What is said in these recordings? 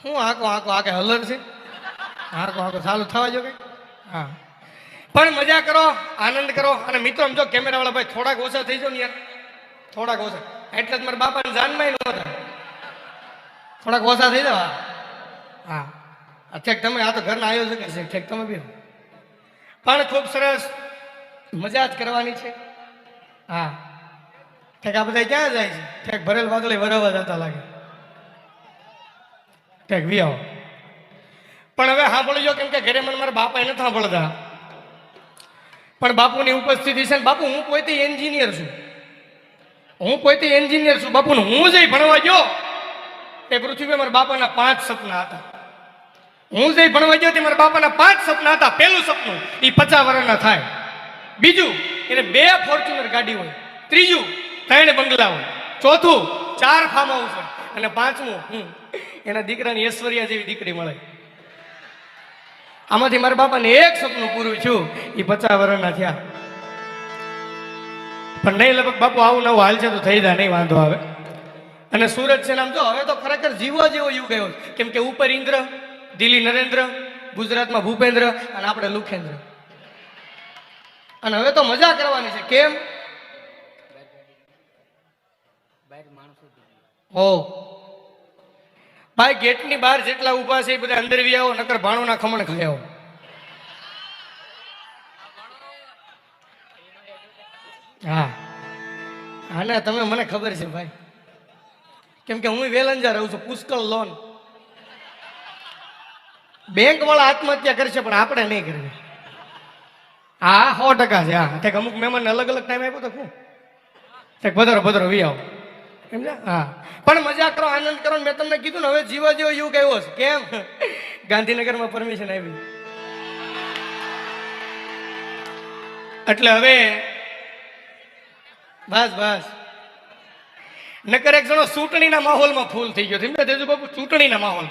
હું આકો આ કે હલર છે? આકો ચાલુ થવા જો કે હા. પણ મજા કરો, આનંદ કરો. અને મિત્રો સમજો કેમેરા વાળા ભાઈ થોડાક ઓછા થઈ જાવ ને યાર, થોડાક ઓછા. એટલે જ મારા બાપાને જાનમાં નહોતા, થોડાક ઓછા થઈ જાવ. હા ઠેક તમે આ તો ઘરના આયોજક છે, ઠેક તમે બી પણ ખૂબ સરસ મજા જ કરવાની છે. હા ઠેક આ બધા ક્યાં જાય છે? ઠેક ભરેલ વાદળે વરવા જતા લાગે. ઠેક વી આવો. પણ હવે સાંભળજો, કેમ કે ઘરે મને મારા બાપા નથી સાંભળતા. પણ બાપુની ઉપસ્થિતિ છે ને. બાપુ હું પોતે એન્જિનિયર છું, બાપુ હું જઈ ભણવા ગયો એ પૃથ્વી મારા બાપાના 5 સપના હતા. હું જઈ ભણવા ગયો તે મારા બાપાના 5 સપના હતા. પહેલું સપનું એ 50 વર્ષના થાય. બીજું એને 2 ફોર્ચ્યુનર ગાડી હોય. ત્રીજું 3 બંગલા હોય. ચોથું 4 ફાર્મ હાઉસ હોય. અને 5મું એના દીકરાની ઐશ્વર્યા જેવી દીકરી મળે. આમાંથી મારા બાપાને એક સપનું પૂરું થયું, એ 50 વર્ષના થયા. પણ નહીં લગભગ બાપુ આવું નવું હાલ છે તો થઈ જાય, નહીં વાંધો આવે. અને સુરત છે નામ જો હવે તો ખરેખર જીવવા જેવો યુગ ગયો. કેમ કે ઉપર ઇન્દ્ર, દિલ્હી નરેન્દ્ર, ગુજરાતમાં ભૂપેન્દ્ર અને આપણે લુખેન્દ્ર. અને હવે તો મજા કરવાની છે. કેમ? ઓ ભાઈ ગેટની બહાર જેટલા ઊભા છે એ બધા અંદર વી આવો, નકર ભાણોના ખમણ ખાઈ આવો. હા હા ને તમે મને ખબર છે ભાઈ, કેમ કે હું વેલંજા રહું છું. પુષ્કળ લોન બેંક વાળા આત્મહત્યા કરશે પણ આપણે નહીં કરવી. હા 100% છે. હા ઠેક અમુક મહેમાનને અલગ અલગ ટાઈમ આપ્યો તો શું ઠેક ભદરો વી આવો સમજ્યા? હા પણ મજા કરો, આનંદ કરો. મેં તમને કીધું ને હવે જીવા જેવો યુગ આવ્યો છે. કેમ? ગાંધીનગરમાં પરમિશન આવી એટલે હવે બસ નકર એક જણો ચૂંટણીના માહોલમાં ફૂલ થઈ ગયો. તેમ દેજો બાપુ ચૂંટણીના માહોલ.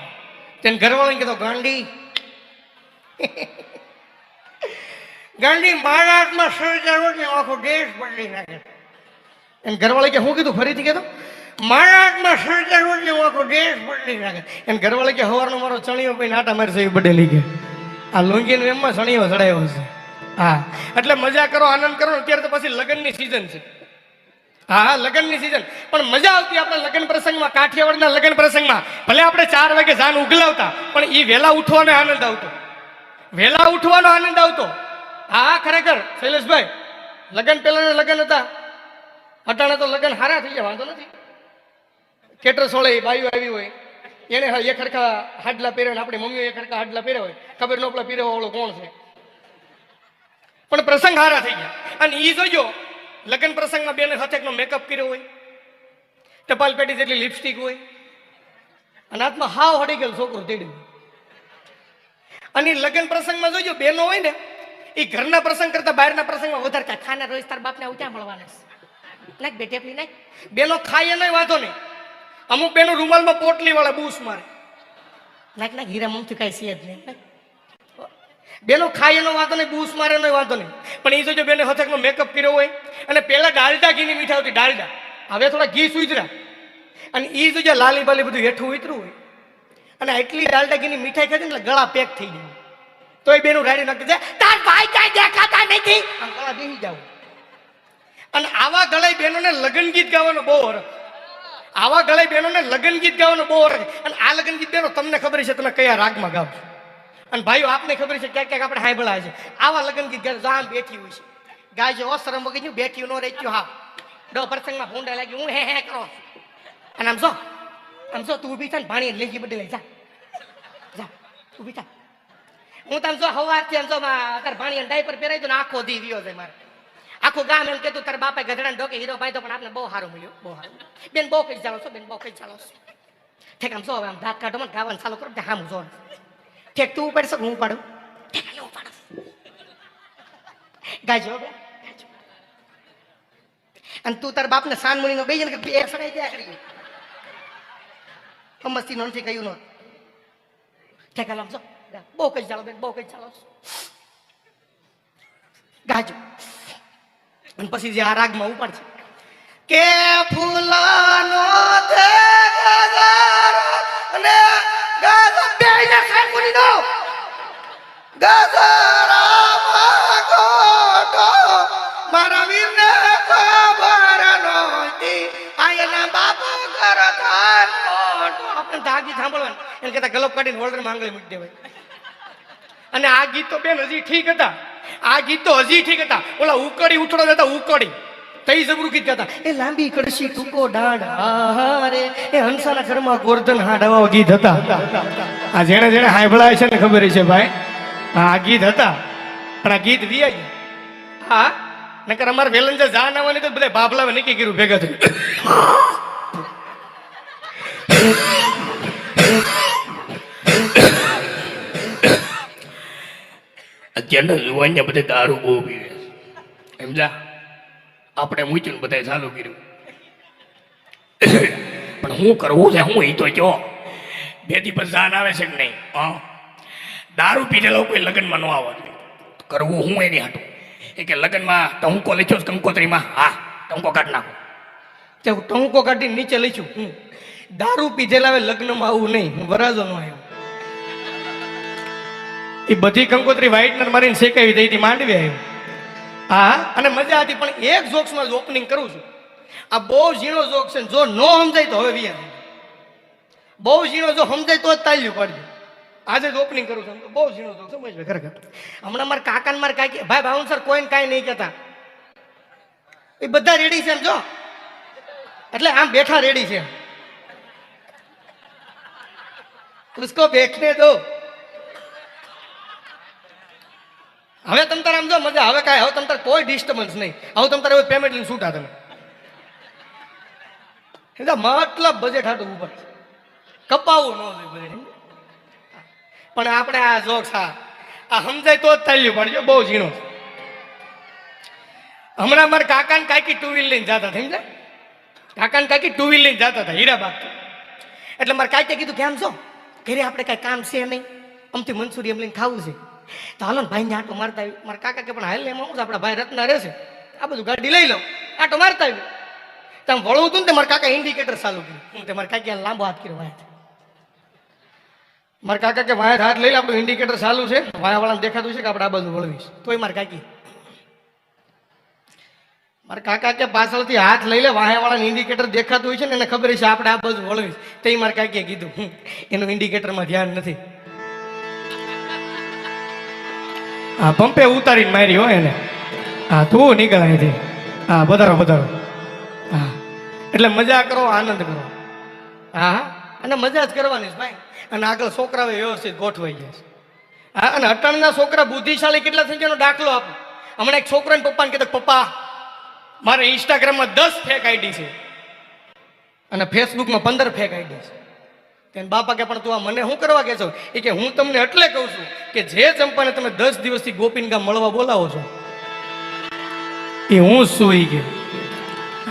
તેને ઘરવાળાને કીધો ગાંડી મહારાષ્ટ્રમાં સરકાર આખો દેશ બદલી નાખે. એને ઘરવાળા કે હું કીધું ફરીથી કીધું? મહારાષ્ટ્રમાં સરકાર આખો દેશ બદલી નાખે. એને ઘરવાળા કે સવારનો મારો ચણિયો ભાઈ નાટા મારી છે એ બદલી ગયા. આ લુંગીને એમમાં ચણિયો ચડાવ્યો છે. હા એટલે મજા કરો, આનંદ કરો. અત્યારે તો પછી લગ્નની સિઝન છે. હા લગ્નની સિઝન પણ મજા આવતી. આપણે લગ્ન પ્રસંગમાં, કાઠિયાવાડના લગ્ન પ્રસંગમાં ભલે આપણે 4 વાગે જાન ઉગલાવતા, પણ એ વહેલા ઉઠવાનો આનંદ આવતો. હા ખરેખર શૈલેષભાઈ, લગ્ન પહેલાના લગ્ન હતા, અટાણે તો લગ્ન હારા થઈ ગયા, વાંધો નથી. કેટરસ વાળે બાયું આવી હોય, એને એક ખરખા હાડલા પહેરે, આપણી મમ્મીઓ એક ખરખા હાડલા પહેર્યા હોય, ખબર ન પડે પહેરવા વાળો કોણ છે. પણ પ્રસંગ હારા થઈ ગયા. અને એ જોજો લગ્ન પ્રસંગમાં બેને હથેકનો મેકઅપ કર્યો હોય, ટપાલ પેટી જેટલી લિપસ્ટિક હોય, અને હાથમાં હાવ હડી ગયેલ છોકરો તેડ્યું. અને લગ્ન પ્રસંગમાં જોજો બેનો હોય ને, એ ઘરના પ્રસંગ કરતા બહારના પ્રસંગમાં વધારે ખાય. ખાના રોજ તાર બાપને આવું ક્યાં મળવાના નાખ બેટેપલી નાખ. બેનો ખાય નહીં વાંધો નહીં. અમુક બેનો રૂમાલમાં પોટલી વાળા બૂસ મારે, નાખ હીરા મમથી કઈ છે જ નહીં. બેનો ખાય એનો વાંધો નહીં, બૂસ મારે એનો વાંધો નહીં. પણ એ જોજો બેને હથેકનો મેકઅપ કર્યો હોય, અને પેલા ડાલડા ઘીની મીઠાઈ આવતી, ડાલડા. હવે થોડા ઘી સુધરા, અને એ જોજો લાલી બાલી બધું હેઠું ઉતરું હોય, અને એટલી ડાલડા ઘીની મીઠાઈ ખાતી એટલે ગળા પેક થઈ જાય. તો એ બેનું રાડી નાખી જાય, તાર ભાઈ કાંઈ દેખાતા નથી, આમ ગળા બેસી જાવ. અને આવા ગળાઈ બહેનોને લગ્ન ગીત ગાવાનો બહુ હરખ. અને આ લગ્ન ગીત બહેનો તમને ખબર છે તમે કયા રાગમાં ગાવ છો. અને ભાઈઓ આપને ખબર છે ક્યાંક ક્યાંક આપણે સાંભળ્યા છે આવા લગ્ન ગીત આમ બેઠી હોય છે, ગાય ઓસરમ વગી બેઠી ન રહી ગયું. હા ડો પ્રસંગમાં ભૂંડા લાગ્યું, હું હે કરો. અને આમ જો તું ઊભી થાય ને ભાણી લેગી બદલે લઈ જા ઊભી થા. હું તમ જો હવારથી આમ જો તાર ભાણી ડાયપર પહેરાઈ દો ને આખો દી વિયો છે મારે. આખું ગામ એમ કહેતું તાર બાપા ગધડાને ઢોકે હીરો ભાઈ તો પણ આપણે બહુ સારું મળ્યું, બહુ સારું. બેન બહુ કઈ ચાલો છો, બેન બહુ કઈ ચાલો છો. ઠેક આમ જો હવે આમ દાંત કાઢો મને ગાવાનું ચાલુ કરો, હામ જો ઠેક તું ઉપાડશો હું ઉપાડું, ગાજો અને તું તાર બાપને સાન મુનિનો બે ને બે સડાઈ દે આખડી મસ્તી નથી કહ્યું નો. ઠેક આમ જો બહુ કઈ ચાલો બેન, બહુ કઈ ચાલો ગાજો. અને પછી જે આ રાગમાં ઉપાડ છે કે ફૂલાનો અને ગજરામાં ગોટો મારા વીરને ખબર નહોતી આયના બાપા કરતા મોટો. આપણે તો આ ગીત સાંભળવાનું એને કહેતા ગલોપ કાઢીને હોલ્ડર માં આંગળી મૂકી દેવાય. અને આ ગીત તો બેન હજી ઠીક હતા, આ ગીત તો હજી ઠીક હતા. ઓલા ઉકડી ઉઠડો હતા ઉકડી તઈ જબરું ગીત ગાતા એ લાંબી કડશી ટૂંકો દાંડ હારે એ હંસાના ઘરમાં ગોરધન હાડવા ગીત હતા. આ જેણે જેણે હાંભળાય છે ને ખબર છે ભાઈ આ ગીત હતા. પણ આ ગીત વી ગયા. હા નકર અમારે વેલંજા જાન આવવાની તો બધા બાબલાવે નક્કી કર્યું ભેગા થઈ. અત્યારના યુવાનને બધે દારૂ બહુ પીવે સમજા. આપણે મૂક્યું ને બધા ચાલુ કર્યું. પણ હું કરવું છે હું એ તો જો બે દિવસ જાન આવે છે કે નહીં. દારૂ પીધેલો કોઈ લગ્નમાં ન આવવાનું. કરવું હું એની હાટું એ કે લગ્નમાં ટંકો લઈ છો કંકોત્રીમાં હા ટંકો કાઢ નાખો. તે હું ટંકો કાઢીને નીચે લઈશું. દારૂ પીધેલા હવે લગ્નમાં આવું નહીં. હું વરાજો નો આવ્યો. એ બધી કંકોત્રી વ્હાઈટનર મારીને શેકાવી દઈ હતી માંડવી આવ્યો. હા અને મજા હતી. પણ એક જોક્સમાં જ ઓપનિંગ કરું છું. આ બહુ ઝીણો જોક છે. જો ન સમજાય તો હવે વિયા બહુ ઝીણો જો સમજાય તો જ તાલ્યું પાડજો. આજે જ ઓપનિંગ કરું છું. બહુ ઝીણો જોક સમજ ખરેખર. હમણાં મારા કાકા ને મારા કાકી ભાઈ બાઉન્સર કોઈને કાંઈ નહીં કહેતા. એ બધા રેડી છે એમ જો એટલે આમ બેઠા રેડી છે. ઉસકો બેઠને દો. હવે તમ તારે આમ જો મજા હવે કાંઈ હવે તમ તારે કોઈ ડિસ્ટર્બન્સ નહીં. હવે તમ તારે પેમેન્ટ લઈને છૂટા તમે મતલબ બજેટ હાટું ઉપર કપાવું ન જોઈએ બજેટ. પણ આપણે આ જોક્સ આ સમજાય તો જ તાલ્યું પડજો. બહુ ઝીણો. હમણાં મારા કાકા ને કાકી ટુ વ્હીલ લઈને જતા હતા સમજ્યા. કાકા ને કાકી ટુ વ્હીલ લઈને જતા હતા હીરાબાગ. એટલે મારા કાકીએ કીધું કે આમ છો ઘરે આપણે કાંઈ કામ છે નહીં અમથી મંચુરિયમ લઈને ખાવું છે તો હાલો ને ભાઈને આટો મારતા આવી. મારા કાકા કે પણ હાલ ને એમાં શું છે આપણા ભાઈ રત્ના રહેશે આ બધું ગાડી લઈ લો આટો મારતા આવી. તમે વળવું હતું ને તે મારા કાકા ઇન્ડિકેટર ચાલુ કર્યું. તે મારા કાકી લાંબો હાથ કર્યો વાય. મારા કાકા કે વાય હાથ લઈ લે આપણું ઇન્ડિકેટર ચાલુ છે વાયાવાળાને દેખાતું છે કે આપણે આ બધું વળવીશ. તોય મારા કાકી મારા કાકા કે પાછળથી હાથ લઈ લે વાયાવાળાને ઇન્ડિકેટર દેખાતું હોય છે ને એને ખબર છે આપણે આ બધું વળવીશ. તે મારા કાકીએ કીધું એનું ઇન્ડિકેટરમાં ધ્યાન નથી. હા પંપે ઉતારીને મારી હોય એને. હા તું નીકળ અહીંથી. હા વધારો વધારો. હા એટલે મજા કરો આનંદ કરો. હા અને મજા જ કરવાની ભાઈ. અને આગળ છોકરાઓ વ્યવસ્થિત ગોઠવાઈ જાય છે. હા અને અટાણના છોકરા બુદ્ધિશાળી કેટલા થઈ જાય દાખલો આપો. હમણાં એક છોકરાને પપ્પાને કીધું પપ્પા મારે ઇન્સ્ટાગ્રામમાં 10 ફેક આઈડી છે અને ફેસબુકમાં 15 ફેક આઈડી છે. તેને બાપા કે પણ તું આ મને શું કરવા કે છો? એ કે હું તમને એટલે કહું છું કે જે ચંપાને તમે 10 દિવસથી ગોપીન ગામ મળવા બોલાવો છો એ હું શું ઈ કે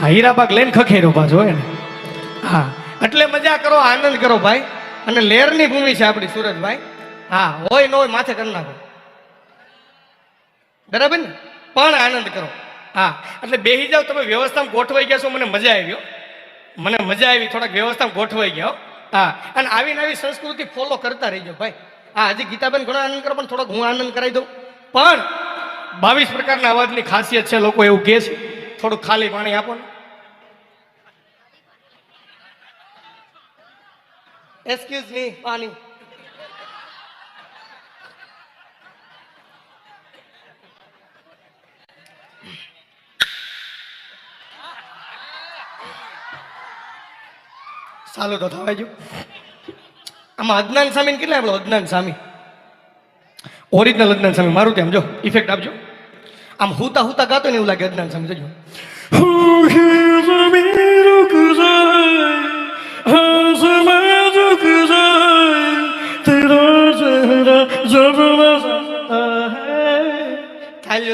હીરાબાગ લઈને ખખેરો પાછો એને. હા એટલે મજા કરો આનંદ કરો ભાઈ. અને લેરની ભૂમિ છે આપણી સુરતભાઈ. હા હોય ન હોય માથે કરી નાખો બરાબર ને પણ આનંદ કરો. હા એટલે બેસી જાવ તમે વ્યવસ્થામાં ગોઠવાઈ ગયા છો. મને મજા આવી. મને મજા આવી થોડાક વ્યવસ્થામાં ગોઠવાઈ ગયા. હા અને આવીને આવી સંસ્કૃતિ ફોલો કરતા રહીજો ભાઈ. હા હજી ગીતાબેન ઘણો આનંદ કરો પણ થોડોક હું આનંદ કરાવી દઉં. પણ 22 પ્રકારના અવાજની ખાસિયત છે. લોકો એવું કહે છે થોડુંક ખાલી પાણી આપો ને. એક્સક્યુઝ મી પાણી. ચાલો તો થવાય જો. આમાં અદનાન સામી કેટલા આપણો અદનાન સામી ઓરિજિનલ અદનાન સામી મારું ત્યાં જો ઇફેક્ટ આપજો. આમ હુતા હુતા ગાતો ને એવું લાગે અદનાન સામી જોજો.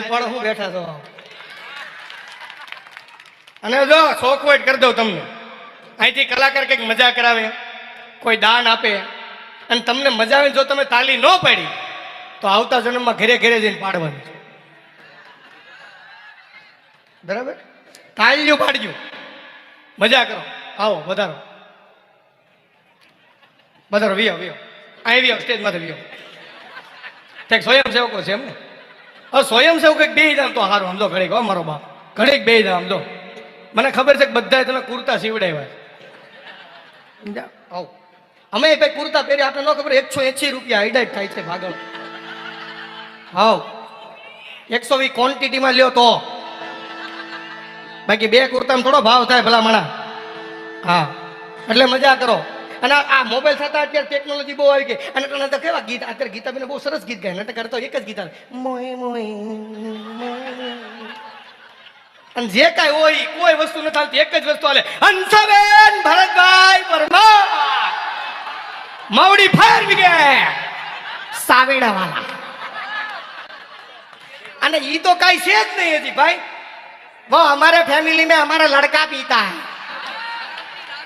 પાડો હું બેઠા છો. અને જો શોખવટ કરી દઉં તમને. અહીંથી કલાકાર કંઈક મજા કરાવે કોઈ દાન આપે અને તમને મજા આવે. જો તમે તાલી ન પાડી તો આવતા જન્મમાં ઘરે ઘરે જઈને પાડવાનું છે. બરાબર તાલીઓ પાડજો મજા કરો. આવો વધારો વધારો વિયો વિયો અહીં વિયો સ્ટેજ માંથી વિયો. તે સ્વયંસેવકો છે એમ ને? હવે સ્વયંસેવક એક બે જામ તો સારું સમજો ઘડીક, હો મારો બાપ, ઘડીક બે જામ સમજો. મને ખબર છે કે બધાએ તમે કુર્તા સીવડાવ્યા સમજ્યા? આવ અમે ભાઈ કુર્તા પહેરી, આપણે ન ખબર 180 રૂપિયા હાઈડાઈટ થાય છે ભાગળ. હાવ 120 ક્વોન્ટિટીમાં લ્યો તો, બાકી 2 કુર્તામાં થોડો ભાવ થાય ભલા મણા. હા એટલે મજા કરો. અને આ મોબાઈલ થતા અત્યારે ટેકનોલોજી બહુ આવી ગઈ. અને તને તો કેવા ગીત અત્યારે ગીતાબેન બહુ સરસ ગીત ગાય. નટક કરતો એક જ ગીત આવે, મોય મોય મોય. અને જે કાંઈ હોય કોઈ વસ્તુ નથી હાલતી, એક જ વસ્તુ હાલે, હંસાબેન ભરતભાઈ પરમાર માવડી ફાયર બ્રિગેડ સાવેડા વાળા. અને ઈ તો કાંઈ છે જ નહીં હતી ભાઈ. वो हमारे फैमिली में हमारा लड़का पीता है,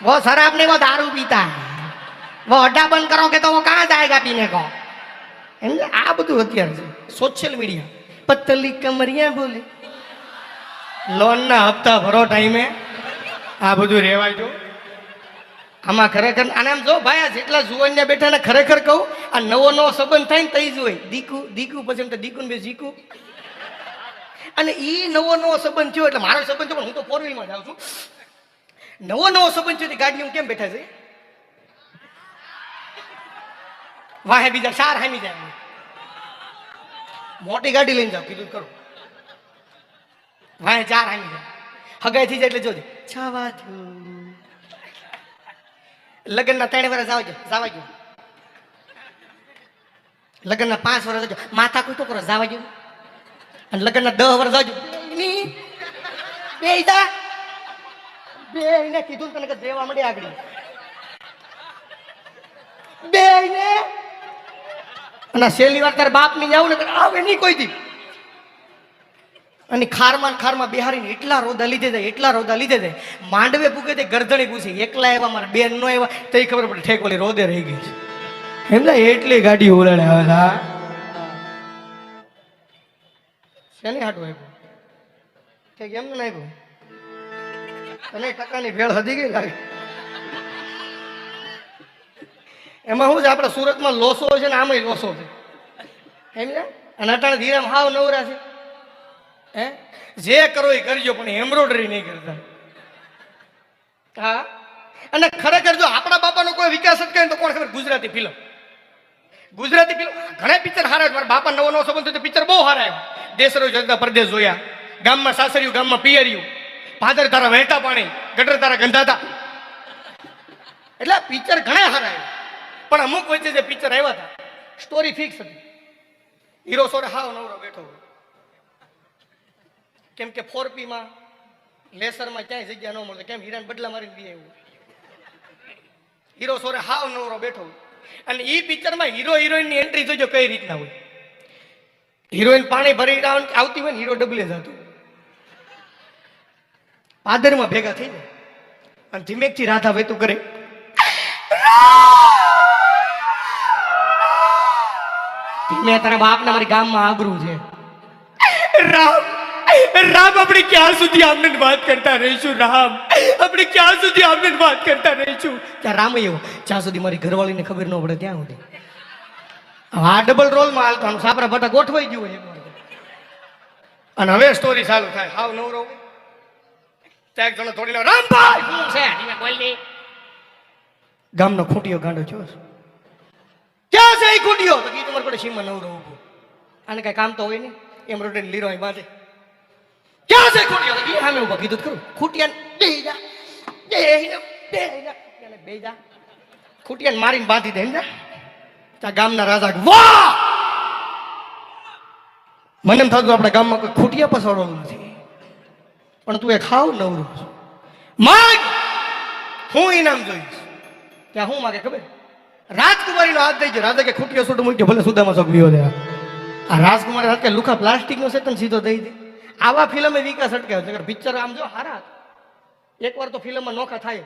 वो शराब नहीं, वो दारू पीता है, वो अड्डा बंद करोगे तो वो कहाँ जाएगा पीने को. આ બધું અત્યારે છે સોશિયલ મીડિયા. પતલી કમરિયા બોલે, લોન ના હપ્તા ભરો ટાઈમે, આ બધું રેવાય જો. આમાં ખરેખર આને આમ જો ભાઈ, આ જેટલા જુવાનિયા બેઠા ને ખરેખર કહું, આ નવો નવો સંબંધ થાય ને તઈ જ હોય દીકુ દીકુ, પછી એમ તો દીકુ ને બે જીકુ. અને ઈ નવો નવો સંબંધ થયો એટલે મારો સંબંધ થયો, પણ હું તો 4 વ્હીલમાં જાઉં છું. નવો નવો સંબંધ થયો ગાડી હું કેમ બેઠા છે, વાહે બીજા 4 હામી જાય. મોટી ગાડી લઈને જાવ, કીધું કરું, વાહે 4 હામી જાય. હગાઈ થઈ જાય એટલે જોજે છાવા જો. લગ્નના 3 વર્ષ જવા ગયો, લગ્નના 5 વર્ષ માથા કોઈ તો કરો જવા ગયો. અને લગ્નના 10 વર્ષ જાજો બે કીધું તને કે દેવા મળે આગળ બે ને. અને છેલ્લી વાર તારે બાપ ની જાવ ને આવે નહીં કોઈ દી. અને ખારમાં બિહારીને એટલા રોદા લીધે જાય, એટલા રોદા લીધે જાય, માંડવે પૂગે તે ગરદણી પૂછી, એકલા એવા મારા બેન નો એવા તો ખબર પડે ઠેકોલી રોદે રહી ગઈ છે એમ ને. એટલી ગાડી ઉલાડે હવે શેની હાટું આપ્યું કે કેમ ને આપ્યું તને ટકાની ભેળ હદી ગઈ લાગે. એમાં શું છે, આપણે સુરતમાં લોસો છે ને આમાંય લોસો છે એમ ને. અને અટાણે ધીરામ હાવ નવરા છે. હે જે કરો એ કરજો, પણ એમ્બ્રોઇડરી નહીં કરતા. હા અને ખરેખર જો આપણા બાપાનો કોઈ વિકાસ જ કરે તો કોણ ખબર. ગુજરાતી ફિલ્મ ઘણા પિક્ચર સારા. મારા બાપા નવો નવો સંબંધ તો પિક્ચર બહુ સારા આવ્યા. દેશરો જતા પરદેશ જોયા, ગામમાં સાસરિયું, ગામમાં પિયરિયું, પાદર તારા વહેતા પાણી, ગટર તારા ગંધાતા. એટલે પિક્ચર ઘણા સારા આવ્યા. પણ અમુક વચ્ચે જે પિક્ચર આવ્યા હતા સ્ટોરી ફિક્સ હતી. હીરો સોરે હાવ નવરો બેઠો હોય, કેમ કે 4P માં લેસરમાં ક્યાંય જગ્યા ન મળે, કેમ હીરાને બદલા મારીને બી આવ્યું. હીરો સોરે હાવ નવરો બેઠો હોય. અને ઈ પિક્ચરમાં હીરો હિરોઈન ની એન્ટ્રી જોજો કઈ રીતના હોય. હિરોઈન પાણી ભરી આવતી હોય ને હીરો ડબલે જતો, પાદરમાં ભેગા થઈ જાય અને ધીમેકથી રાધા વેતું કરે, ધીમે તારા બાપના મારી ગામમાં આબરૂ છે. રામ રામ આપણે ક્યાં સુધી આમને વાત કરતા રહીશું, રામ આપણે ક્યાં સુધી આમને વાત કરતા રહીશું. ત્યાં રામ એવો જ્યાં સુધી મારી ઘરવાળીને ખબર ન પડે ત્યાં સુધી. આ ડબલ રોલમાં હાલતો સાપરા ભટા ગોઠવાઈ ગયું હોય. અને હવે સ્ટોરી ચાલુ થાય. હાવ નવરો ત્યાં એક જણો થોડી રામભાઈ શું છે બોલની ગામનો ખૂંટિયો ગાંડો છો, ક્યાં છે એ ખૂંટિયો? તો કીધું તમારે પડે સીમા નવરો ઉભો, આને કઈ કામ તો હોય ને એમ રોટીને લીરો અહીં બાંધે. ક્યાં છે ખૂંટિયો? તો કીધું સામે ઉભો. કીધું ખરું ખૂંટિયાને બે જા ખૂંટિયાને મારીને બાંધી દે ને. ત્યાં ગામના રાજા વાહ, મને એમ થતું આપણા ગામમાં કોઈ ખૂટિયા પસાડવાનું નથી, પણ તું એ ખાવ નવરું માગ, હું ઇનામ જોઈશ. ત્યાં હું માગે ખબર, રાજકુમારીનો હાથ દઈ ગયો. રાજા કે ખૂટિયો છોટું મૂક્યો, ભલે સુદામાં ચોક વિયો દે. આ રાજકુમારી હાથ કે લુખા પ્લાસ્ટિકનો છે તને સીધો દઈ દે. આવા ફિલ્મે વિકાસ અટકાયો. પિક્ચર આમ જો હારા, એકવાર તો ફિલ્મમાં નોખા થાય.